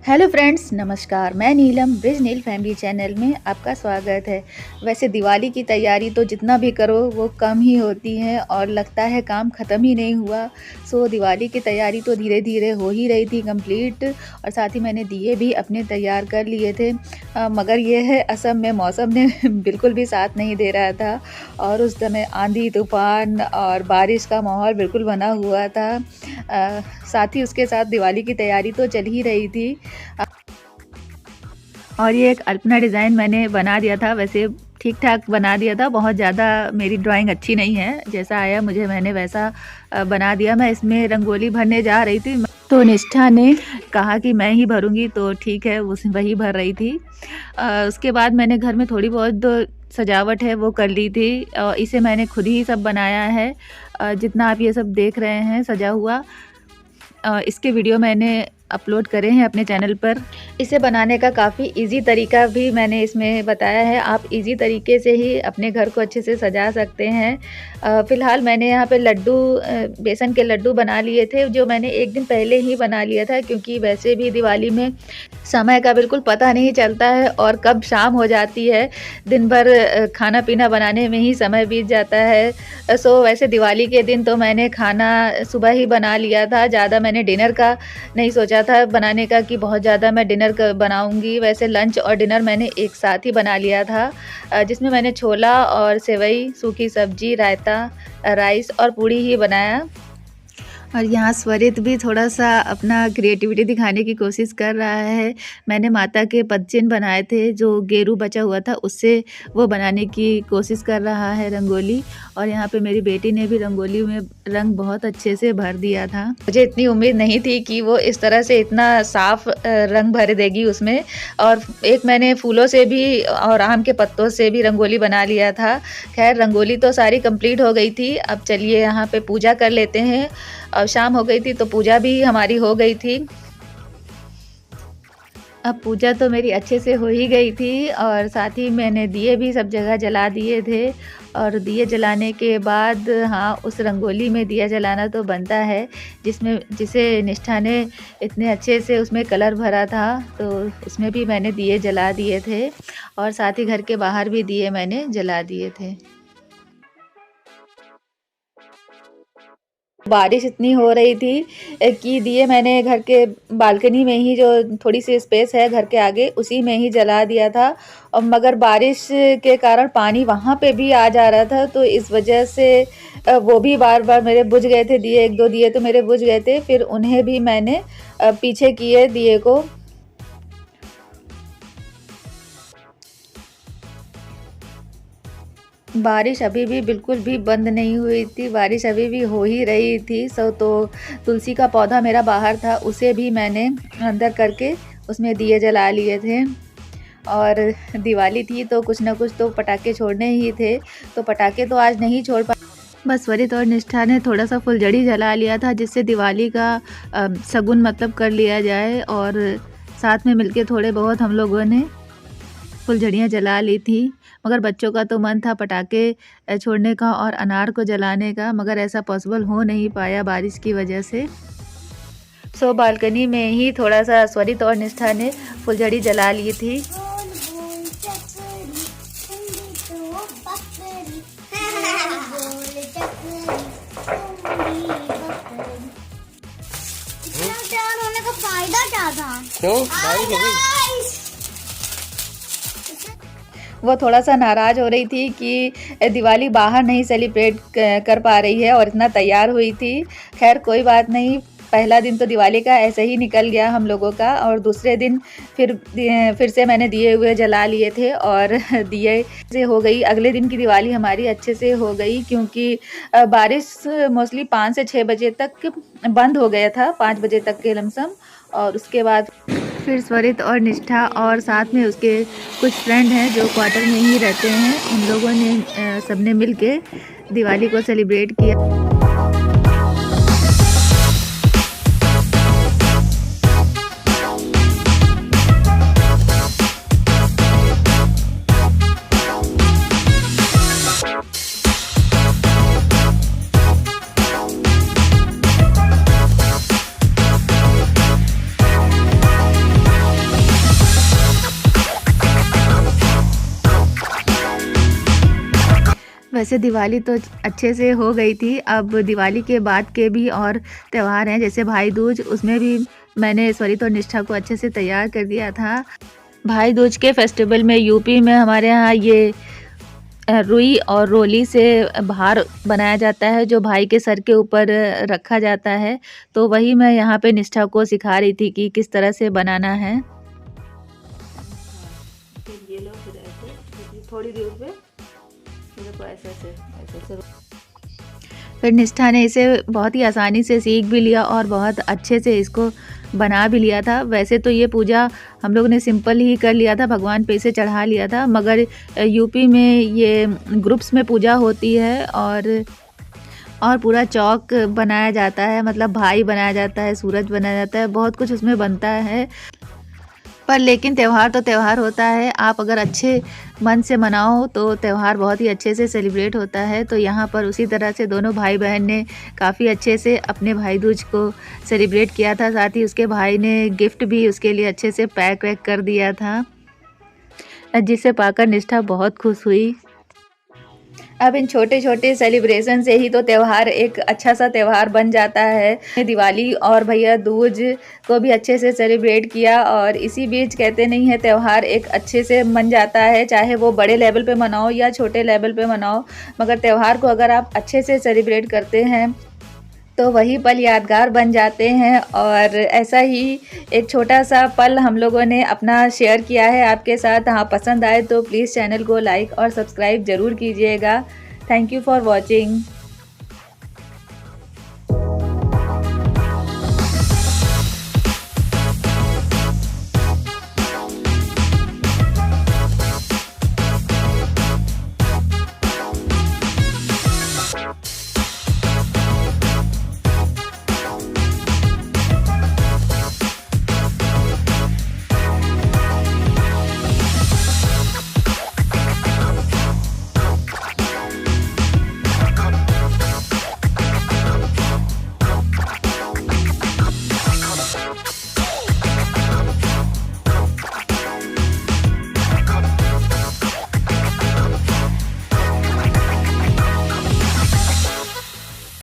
Hello friends, नमस्कार। मैं नीलम bridge नील family channel में आपका स्वागत है। वैसे दिवाली की तैयारी तो जितना भी करो वो कम ही होती है और लगता है काम ख़त्म ही नहीं हुआ। दिवाली की तैयारी तो धीरे धीरे हो ही रही थी कंप्लीट, और साथ ही मैंने दिए भी अपने तैयार कर लिए थे। मगर ये है, असम में मौसम ने बिल्कुल भी साथ नहीं दे रहा था और उस समय आंधी तूफान और बारिश का माहौल बिल्कुल बना हुआ था। साथ ही उसके साथ दिवाली की तैयारी तो चल ही रही थी। और ये एक अल्पना डिज़ाइन मैंने बना दिया था। वैसे ठीक-ठाक बना दिया था, बहुत ज़्यादा मेरी ड्राइंग अच्छी नहीं है। जैसा आया मैंने वैसा बना दिया। मैं इसमें रंगोली भरने जा रही थी, तो निष्ठा ने कहा कि मैं ही भरूँगी, तो ठीक है, वही भर रही थी। उसके बाद मैंने घर में थोड़ी बहुत सजावट है वो कर ली थी। इसे मैंने खुद ही सब बनाया है। जितना आप ये सब देख रहे हैं सजा हुआ, इसके वीडियो मैंने अपलोड करे हैं अपने चैनल पर। इसे बनाने का काफ़ी इजी तरीका भी मैंने इसमें बताया है। आप इजी तरीके से ही अपने घर को अच्छे से सजा सकते हैं। फ़िलहाल मैंने यहाँ पे बेसन के लड्डू बना लिए थे, जो मैंने एक दिन पहले ही बना लिया था, क्योंकि वैसे भी दिवाली में समय का बिल्कुल पता नहीं चलता है और कब शाम हो जाती है। दिन भर खाना पीना बनाने में ही समय बीत जाता है। वैसे दिवाली के दिन तो मैंने खाना सुबह ही बना लिया था। ज़्यादा मैंने डिनर का नहीं सोचा था बनाने का कि बहुत ज़्यादा मैं डिनर बनाऊंगी। वैसे लंच और डिनर मैंने एक साथ ही बना लिया था, जिसमें मैंने छोला और सेवई, सूखी सब्जी, रायता, राइस और पूड़ी ही बनाया। और यहाँ स्वरित भी थोड़ा-सा अपना क्रिएटिविटी दिखाने की कोशिश कर रहा है। मैंने माता के पदचिन्ह बनाए थे, जो गेरू बचा हुआ था उससे वो बनाने की कोशिश कर रहा है रंगोली। और यहाँ पे मेरी बेटी ने भी रंगोली में रंग बहुत अच्छे से भर दिया था। मुझे इतनी उम्मीद नहीं थी कि वो इस तरह से इतना साफ रंग भर देगी उसमें। और एक मैंने फूलों से भी और आम के पत्तों से भी रंगोली बना लिया था। खैर, रंगोली तो सारी कंप्लीट हो गई थी। अब चलिए यहाँ पे पूजा कर लेते हैं। अब शाम हो गई थी तो पूजा भी हमारी हो गई थी। अब पूजा तो मेरी अच्छे से हो ही गई थी, और साथ ही मैंने दिए भी सब जगह जला दिए थे। और दिए जलाने के बाद हाँ, उस रंगोली में दिया जलाना तो बनता है, जिसे निष्ठा ने इतने अच्छे से उसमें कलर भरा था, तो उसमें भी मैंने दिए जला दिए थे। और साथ ही घर के बाहर भी दिए मैंने जला दिए थे। बारिश इतनी हो रही थी कि दिए मैंने घर के बालकनी में ही, जो थोड़ी सी स्पेस है घर के आगे, उसी में ही जला दिया था। और मगर बारिश के कारण पानी वहाँ पे भी आ जा रहा था, तो इस वजह से वो भी बार बार मेरे बुझ गए थे दिए। एक दो दिए तो मेरे बुझ गए थे, फिर उन्हें भी मैंने पीछे किए दिए को। बारिश अभी भी बिल्कुल भी बंद नहीं हुई थी, बारिश अभी भी हो ही रही थी। तो तुलसी का पौधा मेरा बाहर था, उसे भी मैंने अंदर करके उसमें दिए जला लिए थे। और दिवाली थी तो कुछ ना कुछ तो पटाखे छोड़ने ही थे, तो पटाखे तो आज नहीं छोड़ पाए। बस स्वरित और निष्ठा ने थोड़ा सा फुलझड़ी जला लिया था, जिससे दिवाली का शगुन मतलब कर लिया जाए। और साथ में मिलके थोड़े बहुत हम लोगों ने फुलझड़ियाँ जला ली थी। मगर बच्चों का तो मन था पटाखे छोड़ने का और अनार को जलाने का, मगर ऐसा पॉसिबल हो नहीं पाया बारिश की वजह से। बालकनी में ही थोड़ा सा स्वरित और निष्ठा ने फुलझड़ी जला ली थी। होने का फायदा क्या था? क्यों? वो थोड़ा सा नाराज़ हो रही थी कि दिवाली बाहर नहीं सेलिब्रेट कर पा रही है और इतना तैयार हुई थी। खैर, कोई बात नहीं, पहला दिन तो दिवाली का ऐसे ही निकल गया हम लोगों का। और दूसरे दिन फिर से मैंने दिए हुए जला लिए थे और दिए से हो गई। अगले दिन की दिवाली हमारी अच्छे से हो गई, क्योंकि बारिश मोस्टली 5 से 6 बजे तक बंद हो गया था, 5 बजे तक के लमसम। और उसके बाद फिर स्वरित और निष्ठा और साथ में उसके कुछ फ्रेंड हैं जो क्वार्टर में ही रहते हैं, उन लोगों ने सबने मिल के दिवाली को सेलिब्रेट किया। वैसे दिवाली तो अच्छे से हो गई थी। अब दिवाली के बाद के भी और त्यौहार हैं, जैसे भाई दूज, उसमें भी मैंने स्वरित और निष्ठा को अच्छे से तैयार कर दिया था। भाई दूज के फेस्टिवल में यूपी में हमारे यहाँ ये रुई और रोली से भार बनाया जाता है, जो भाई के सर के ऊपर रखा जाता है। तो वही मैं यहाँ पे निष्ठा को सिखा रही थी कि किस तरह से बनाना है। ये लो, फिर ऐसे थोड़ी दूर पे ऐसे। फिर निष्ठा ने इसे बहुत ही आसानी से सीख भी लिया और बहुत अच्छे से इसको बना भी लिया था। वैसे तो ये पूजा हम लोग ने सिंपल ही कर लिया था, भगवान पे इसे चढ़ा लिया था, मगर यूपी में ये ग्रुप्स में पूजा होती है और पूरा चौक बनाया जाता है, मतलब भाई बनाया जाता है, सूरज बनाया जाता है, बहुत कुछ उसमें बनता है। पर लेकिन त्यौहार तो त्यौहार होता है, आप अगर अच्छे मन से मनाओ तो त्यौहार बहुत ही अच्छे से सेलिब्रेट होता है। तो यहाँ पर उसी तरह से दोनों भाई बहन ने काफ़ी अच्छे से अपने भाई दूज को सेलिब्रेट किया था। साथ ही उसके भाई ने गिफ्ट भी उसके लिए अच्छे से पैक वैक कर दिया था, जिसे पाकर निष्ठा बहुत खुश हुई। अब इन छोटे छोटे सेलिब्रेशन से ही तो त्यौहार एक अच्छा सा त्यौहार बन जाता है। दिवाली और भैया दूज को भी अच्छे से सेलिब्रेट किया और इसी बीच कहते नहीं है, त्यौहार एक अच्छे से मन जाता है, चाहे वो बड़े लेवल पे मनाओ या छोटे लेवल पे मनाओ, मगर त्यौहार को अगर आप अच्छे से सेलिब्रेट करते हैं तो वही पल यादगार बन जाते हैं। और ऐसा ही एक छोटा सा पल हम लोगों ने अपना शेयर किया है आपके साथ। हाँ, पसंद आए तो प्लीज़ चैनल को लाइक और सब्सक्राइब ज़रूर कीजिएगा। Thank you for watching.